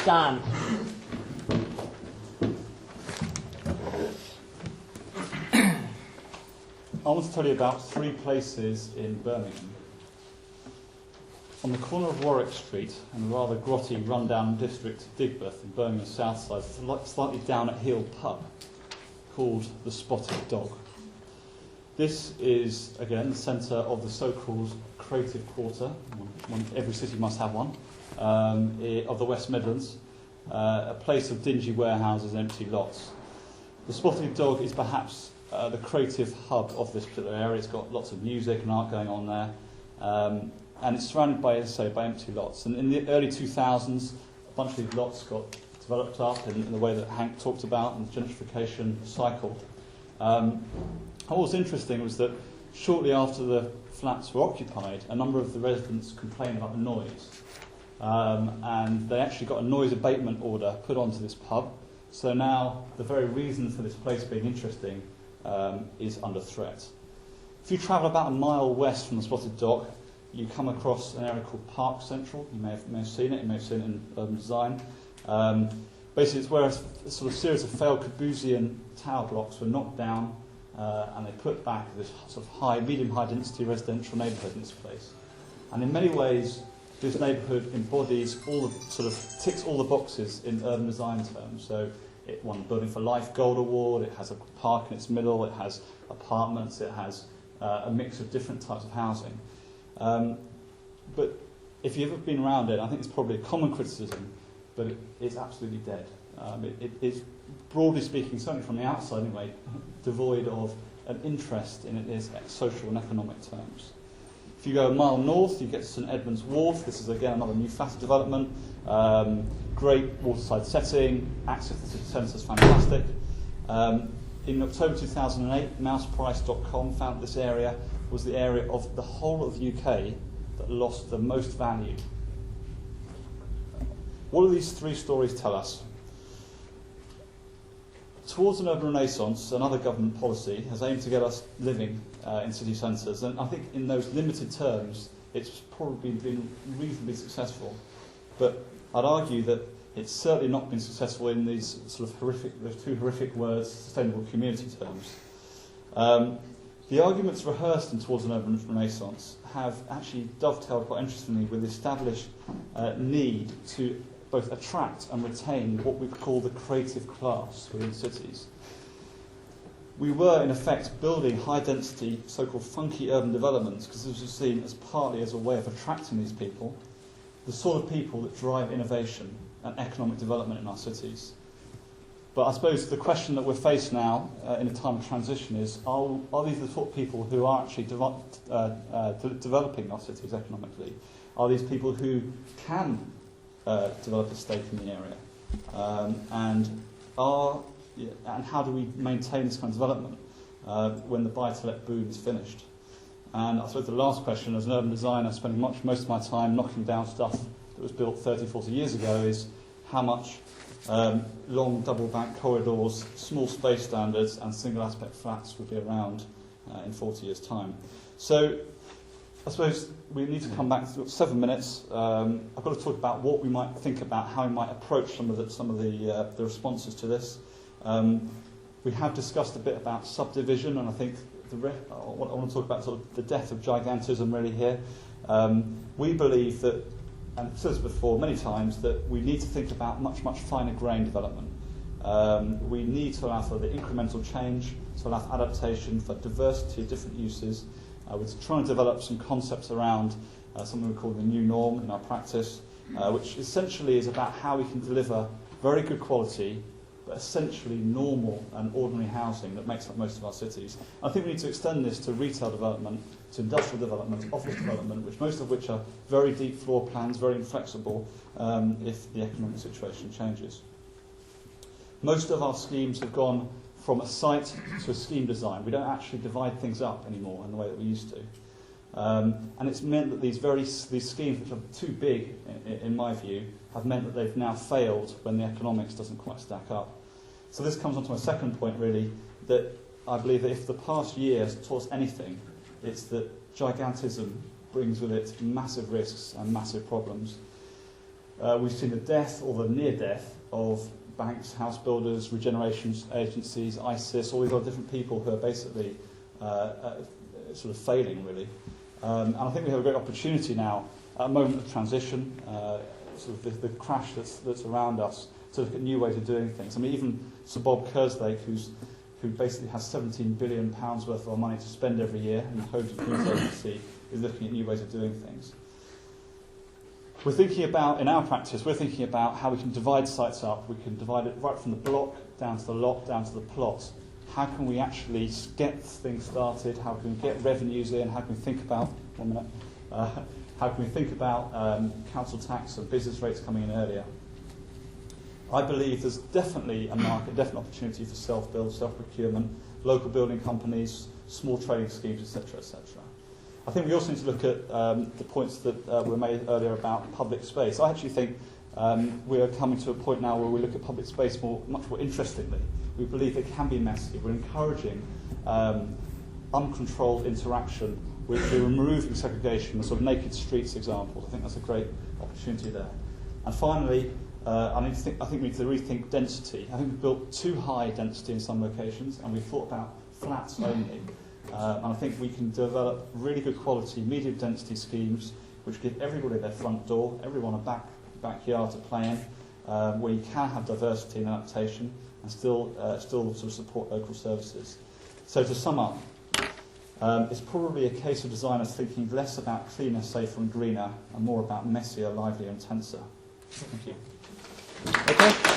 Dan. I want to tell you about three places in Birmingham. On the corner of Warwick Street and the rather grotty, run-down district of Digbeth in Birmingham's south side, there's a slightly down-at-heel pub called the Spotted Dog. This is, again, the centre of the so-called creative quarter, every city must have one, of the West Midlands, a place of dingy warehouses and empty lots. The Spotted Dog is perhaps the creative hub of this particular area. It's got lots of music and art going on there, and it's surrounded by, as I say, by empty lots. And in the early 2000s, a bunch of these lots got developed up in the way that Hank talked about, in the gentrification cycle. What was interesting was that shortly after the flats were occupied, a number of the residents complained about the noise. And they actually got a noise abatement order put onto this pub. So now the very reason for this place being interesting is under threat. If you travel about a mile west from the Spotted Dog, you come across an area called Park Central. You may have seen it. You may have seen it in urban design. Basically, it's where a sort of series of failed Corbusian tower blocks were knocked down, and they put back this sort of medium-high density residential neighbourhood in this place. And in many ways, this neighbourhood embodies ticks all the boxes in urban design terms. So it won Building for Life Gold Award. It has a park in its middle. It has apartments. It has a mix of different types of housing. But if you've ever been around it, I think it's probably a common criticism, but it's absolutely dead. It's, broadly speaking, certainly from the outside anyway, devoid of an interest in its social and economic terms. If you go a mile north, you get to St Edmund's Wharf. This is, again, another new flat development. Great waterside setting. Access to the city centre is fantastic. In October 2008, mouseprice.com found this area was the area of the whole of the UK that lost the most value. What do these three stories tell us? Towards an urban renaissance, another government policy has aimed to get us living in city centres, and I think in those limited terms it's probably been reasonably successful. But I'd argue that it's certainly not been successful in these sort of those two horrific words, sustainable community terms. The arguments rehearsed in Towards an Urban Renaissance have actually dovetailed quite interestingly with the established need to both attract and retain what we call the creative class within cities. We were, in effect, building high-density, so-called funky urban developments because this was seen as partly as a way of attracting these people, the sort of people that drive innovation and economic development in our cities. But I suppose the question that we're faced now in a time of transition is, are these the sort of people who are actually developing our cities economically? Are these people who can develop a stake in the area? And how do we maintain this kind of development when the buy-to-let boom is finished? And I suppose the last question, as an urban designer, spending most of my time knocking down stuff that was built 30, 40 years ago, is how much long double-bank corridors, small space standards and single-aspect flats would be around in 40 years' time. So I suppose we need to come back to 7 minutes. I've got to talk about what we might think about, how we might approach some of the responses to this. We have discussed a bit about subdivision, and I think I want to talk about sort of the death of gigantism really here. We believe that, and I've said this before many times, that we need to think about much finer grain development. We need to allow for the incremental change, to allow for adaptation, for diversity of different uses. We're trying to develop some concepts around something we call the new norm in our practice, which essentially is about how we can deliver very good quality, but essentially normal and ordinary housing that makes up most of our cities. I think we need to extend this to retail development, to industrial development, office development, most of which are very deep floor plans, very inflexible if the economic situation changes. Most of our schemes have gone from a site to a scheme design. We don't actually divide things up anymore in the way that we used to. And it's meant that these schemes, which are too big, in my view, have meant that they've now failed when the economics doesn't quite stack up. So this comes on to my second point, really, that I believe that if the past year has taught us anything, it's that gigantism brings with it massive risks and massive problems. We've seen the death or the near death of banks, house builders, regeneration agencies, ISIS, all these other different people who are basically sort of failing, really. And I think we have a great opportunity now, at a moment of transition, sort of the crash that's around us, to look at new ways of doing things. I mean, even Sir Bob Kerslake, who basically has £17 billion worth of money to spend every year in the Homes and Communities Agency, is looking at new ways of doing things. We're thinking about, in our practice, we're thinking about how we can divide sites up. We can divide it right from the block down to the lot, down to the plot. How can we actually get things started? How can we get revenues in? How can we think about, how can we think about council tax and business rates coming in earlier? I believe there's definitely a market, definite opportunity for self-build, self-procurement, local building companies, small trading schemes, etc., etc. I think we also need to look at the points that were made earlier about public space. I actually think we are coming to a point now where we look at public space much more interestingly. We believe it can be messy. We're encouraging uncontrolled interaction. We're removing segregation, the sort of naked streets examples. I think that's a great opportunity there. And finally, I think we need to rethink density. I think we've built too high density in some locations, and we've thought about flats only. And I think we can develop really good quality, medium density schemes which give everybody their front door, everyone a backyard to play in, where you can have diversity and adaptation and still sort of support local services. So to sum up, it's probably a case of designers thinking less about cleaner, safer and greener and more about messier, livelier and tenser. Thank you. Okay.